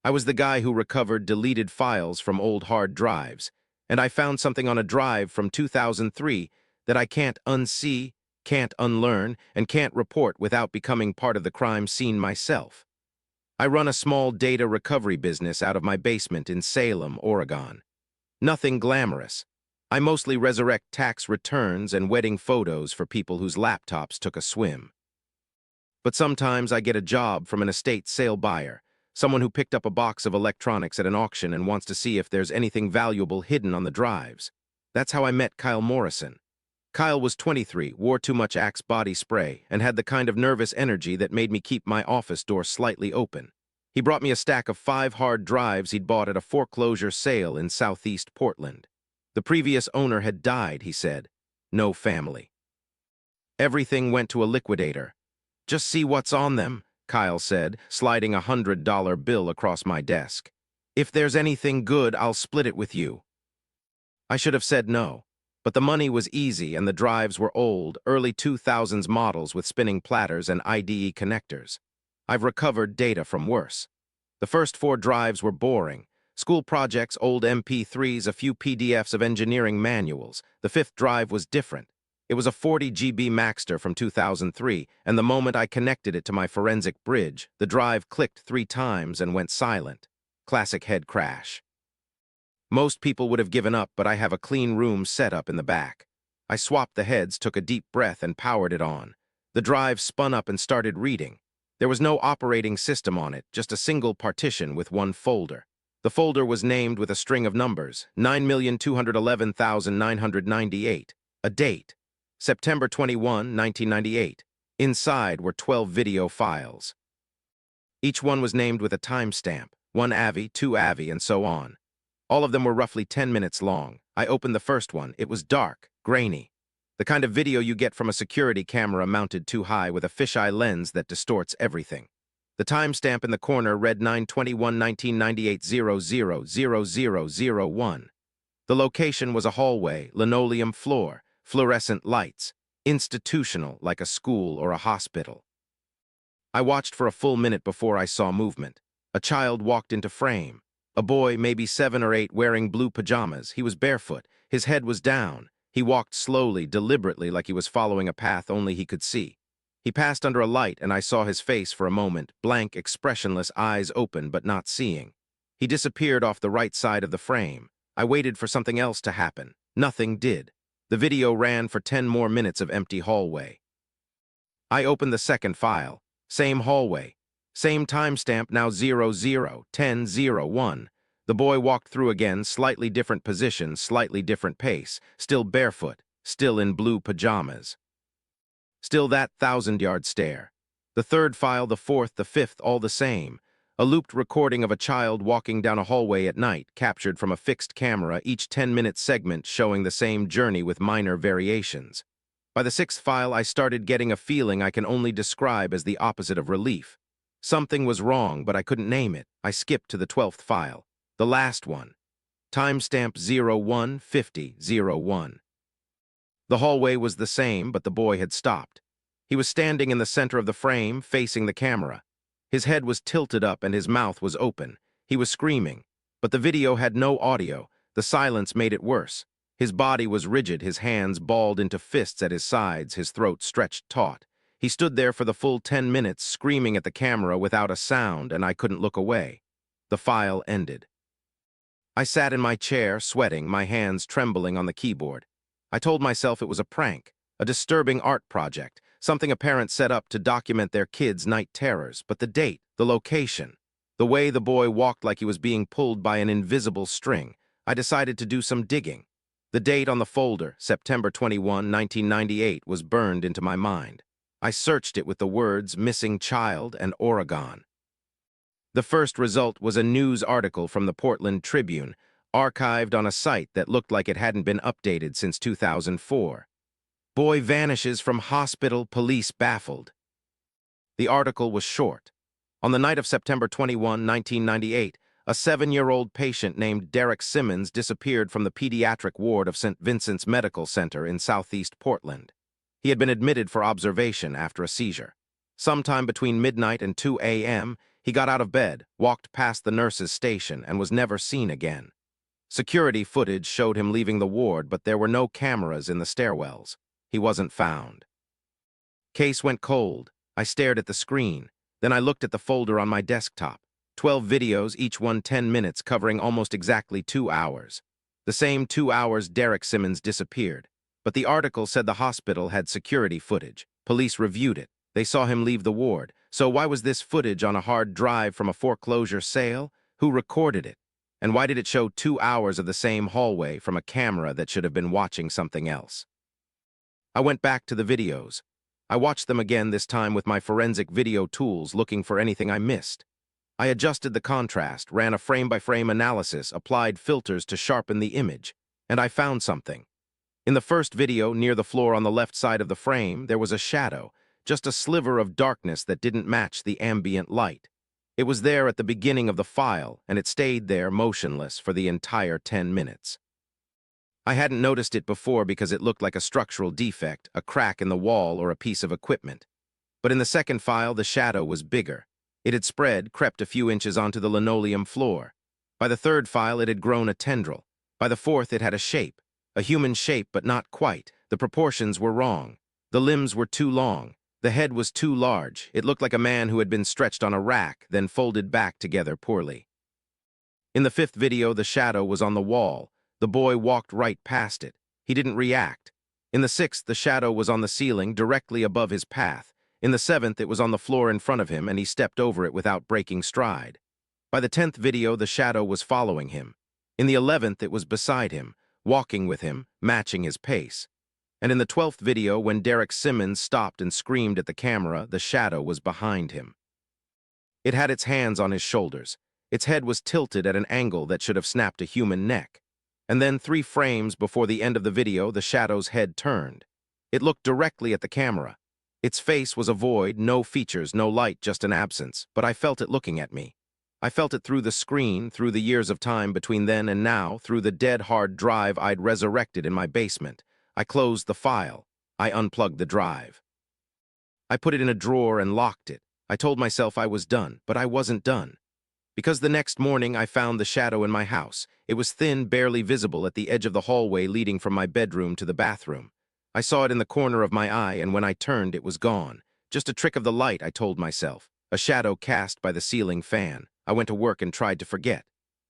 I was the guy who recovered deleted files from old hard drives, and I found something on a drive from 2003 that I can't unsee, can't unlearn, and can't report without becoming part of the crime scene myself. I run a small data recovery business out of my basement in Salem, Oregon. Nothing glamorous. I mostly resurrect tax returns and wedding photos for people whose laptops took a swim. But sometimes I get a job from an estate sale buyer, someone who picked up a box of electronics at an auction and wants to see if there's anything valuable hidden on the drives. That's how I met Kyle Morrison. Kyle was 23, wore too much Axe body spray, and had the kind of nervous energy that made me keep my office door slightly open. He brought me a stack of 5 hard drives he'd bought at a foreclosure sale in southeast Portland. The previous owner had died, he said. No family. Everything went to a liquidator. Just see what's on them, Kyle said, sliding a $100 bill across my desk. If there's anything good, I'll split it with you. I should have said no. But the money was easy and the drives were old, early 2000s models with spinning platters and IDE connectors. I've recovered data from worse. The first 4 drives were boring. School projects, old MP3s, a few PDFs of engineering manuals. The 5th drive was different. It was a 40 GB Maxter from 2003, and the moment I connected it to my forensic bridge, the drive clicked 3 times and went silent. Classic head crash. Most people would have given up, but I have a clean room set up in the back. I swapped the heads, took a deep breath, and powered it on. The drive spun up and started reading. There was no operating system on it, just a single partition with 1 folder. The folder was named with a string of numbers, 9,211,998, a date, September 21, 1998. Inside were 12 video files. Each one was named with a timestamp, 1 AVI, 2 AVI, and so on. All of them were roughly 10 minutes long. I opened the first one. It was dark, grainy. The kind of video you get from a security camera mounted too high with a fisheye lens that distorts everything. The timestamp in the corner read 9/21/1998 The location was a hallway, linoleum floor, fluorescent lights, institutional like a school or a hospital. I watched for a full minute before I saw movement. A child walked into frame. A boy, maybe 7 or 8, wearing blue pajamas. He was barefoot. His head was down. He walked slowly, deliberately, like he was following a path only he could see. He passed under a light, and I saw his face for a moment, blank, expressionless, eyes open but not seeing. He disappeared off the right side of the frame. I waited for something else to happen. Nothing did. The video ran for 10 more minutes of empty hallway. I opened the second file. Same hallway. Same timestamp, now 00:10:01. The boy walked through again, slightly different position, slightly different pace, still barefoot, still in blue pajamas. Still that 1,000-yard stare. The third file, the fourth, the fifth, all the same. A looped recording of a child walking down a hallway at night, captured from a fixed camera, each 10-minute segment showing the same journey with minor variations. By the 6th file, I started getting a feeling I can only describe as the opposite of relief. Something was wrong, but I couldn't name it. I skipped to the 12th file, the last one. Timestamp 01:50:01. The hallway was the same, but the boy had stopped. He was standing in the center of the frame, facing the camera. His head was tilted up and his mouth was open. He was screaming, but the video had no audio. The silence made it worse. His body was rigid, his hands balled into fists at his sides, his throat stretched taut. He stood there for the full 10 minutes, screaming at the camera without a sound, and I couldn't look away. The file ended. I sat in my chair, sweating, my hands trembling on the keyboard. I told myself it was a prank, a disturbing art project, something a parent set up to document their kids' night terrors. But the date, the location, the way the boy walked like he was being pulled by an invisible string, I decided to do some digging. The date on the folder, September 21, 1998, was burned into my mind. I searched it with the words "missing child" and Oregon. The first result was a news article from the Portland Tribune, archived on a site that looked like it hadn't been updated since 2004. Boy vanishes from hospital, police baffled. The article was short. On the night of September 21, 1998, a 7-year-old patient named Derek Simmons disappeared from the pediatric ward of St. Vincent's Medical Center in southeast Portland. He had been admitted for observation after a seizure. Sometime between midnight and 2 a.m., He got out of bed, walked past the nurse's station, and was never seen again. Security footage showed him leaving the ward, but there were no cameras in the stairwells. He wasn't found. Case went cold. I stared at the screen. Then I looked at the folder on my desktop. 12 videos, each one 10 minutes, covering almost exactly 2 hours. The same 2 hours Derek Simmons disappeared. But the article said the hospital had security footage. Police reviewed it. They saw him leave the ward. So why was this footage on a hard drive from a foreclosure sale? Who recorded it? And why did it show 2 hours of the same hallway from a camera that should have been watching something else? I went back to the videos. I watched them again, this time with my forensic video tools, looking for anything I missed. I adjusted the contrast, ran a frame-by-frame analysis, applied filters to sharpen the image, and I found something. In the first video, near the floor on the left side of the frame, there was a shadow, just a sliver of darkness that didn't match the ambient light. It was there at the beginning of the file, and it stayed there motionless for the entire 10 minutes. I hadn't noticed it before because it looked like a structural defect, a crack in the wall, or a piece of equipment. But in the second file, the shadow was bigger. It had spread, crept a few inches onto the linoleum floor. By the third file, it had grown a tendril. By the fourth, it had a shape. A human shape, but not quite. The proportions were wrong. The limbs were too long. The head was too large. It looked like a man who had been stretched on a rack, then folded back together poorly. In the fifth video, the shadow was on the wall. The boy walked right past it. He didn't react. In the sixth, the shadow was on the ceiling, directly above his path. In the seventh, it was on the floor in front of him, and he stepped over it without breaking stride. By the 10th video, the shadow was following him. In the 11th, it was beside him, walking with him, matching his pace. And in the 12th video, when Derek Simmons stopped and screamed at the camera, the shadow was behind him. It had its hands on his shoulders. Its head was tilted at an angle that should have snapped a human neck. And then 3 frames before the end of the video, the shadow's head turned. It looked directly at the camera. Its face was a void, no features, no light, just an absence, but I felt it looking at me. I felt it through the screen, through the years of time between then and now, through the dead hard drive I'd resurrected in my basement. I closed the file. I unplugged the drive. I put it in a drawer and locked it. I told myself I was done, but I wasn't done. Because the next morning I found the shadow in my house. It was thin, barely visible at the edge of the hallway leading from my bedroom to the bathroom. I saw it in the corner of my eye, and when I turned, it was gone. Just a trick of the light, I told myself. A shadow cast by the ceiling fan. I went to work and tried to forget.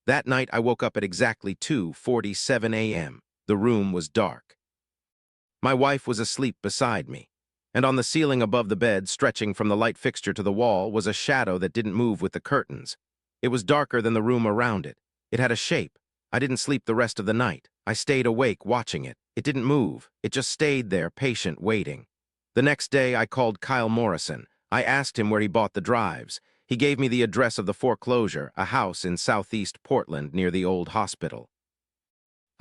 That night, I woke up at exactly 2:47 a.m. The room was dark. My wife was asleep beside me. And on the ceiling above the bed, stretching from the light fixture to the wall, was a shadow that didn't move with the curtains. It was darker than the room around it. It had a shape. I didn't sleep the rest of the night. I stayed awake watching it. It didn't move. It just stayed there, patient, waiting. The next day, I called Kyle Morrison. I asked him where he bought the drives. He gave me the address of the foreclosure, a house in southeast Portland near the old hospital.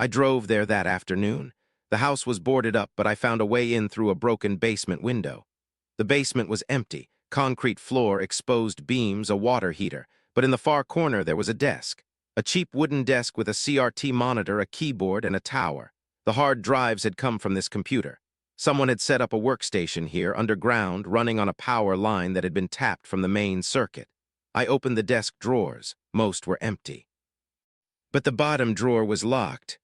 I drove there that afternoon. The house was boarded up, but I found a way in through a broken basement window. The basement was empty, concrete floor, exposed beams, a water heater, but in the far corner there was a desk. A cheap wooden desk with a CRT monitor, a keyboard, and a tower. The hard drives had come from this computer. Someone had set up a workstation here, underground, running on a power line that had been tapped from the main circuit. I opened the desk drawers. Most were empty. But the bottom drawer was locked.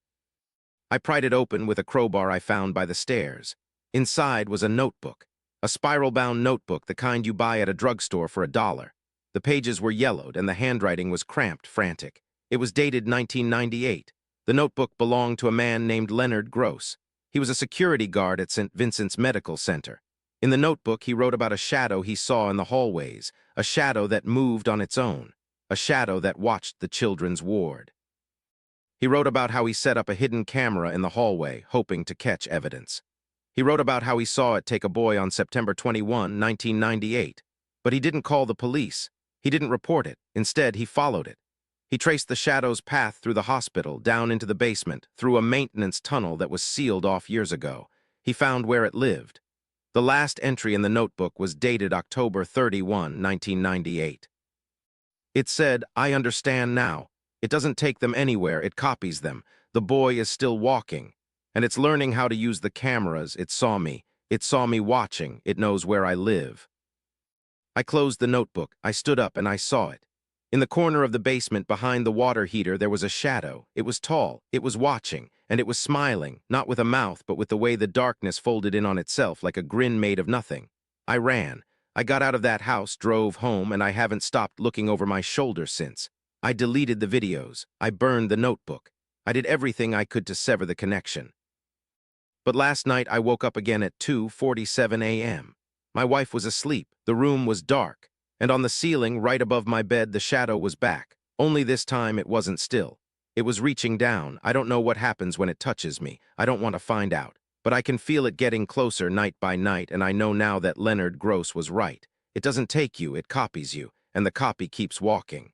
I pried it open with a crowbar I found by the stairs. Inside was a notebook, a spiral-bound notebook, the kind you buy at a drugstore for $1. The pages were yellowed and the handwriting was cramped, frantic. It was dated 1998. The notebook belonged to a man named Leonard Gross. He was a security guard at St. Vincent's Medical Center. In the notebook, he wrote about a shadow he saw in the hallways, a shadow that moved on its own, a shadow that watched the children's ward. He wrote about how he set up a hidden camera in the hallway, hoping to catch evidence. He wrote about how he saw it take a boy on September 21, 1998. But he didn't call the police. He didn't report it. Instead, he followed it. He traced the shadow's path through the hospital, down into the basement, through a maintenance tunnel that was sealed off years ago. He found where it lived. The last entry in the notebook was dated October 31, 1998. It said, "I understand now. It doesn't take them anywhere, it copies them. The boy is still walking. And it's learning how to use the cameras. It saw me. It saw me watching. It knows where I live." I closed the notebook, I stood up, and I saw it. In the corner of the basement behind the water heater there was a shadow. It was tall, it was watching, and it was smiling, not with a mouth but with the way the darkness folded in on itself like a grin made of nothing. I ran. I got out of that house, drove home, and I haven't stopped looking over my shoulder since. I deleted the videos. I burned the notebook. I did everything I could to sever the connection. But last night I woke up again at 2:47 a.m. My wife was asleep, the room was dark, and on the ceiling right above my bed the shadow was back. Only this time it wasn't still. It was reaching down. I don't know what happens when it touches me. I don't want to find out. But I can feel it getting closer night by night, and I know now that Leonard Gross was right. It doesn't take you, it copies you, and the copy keeps walking.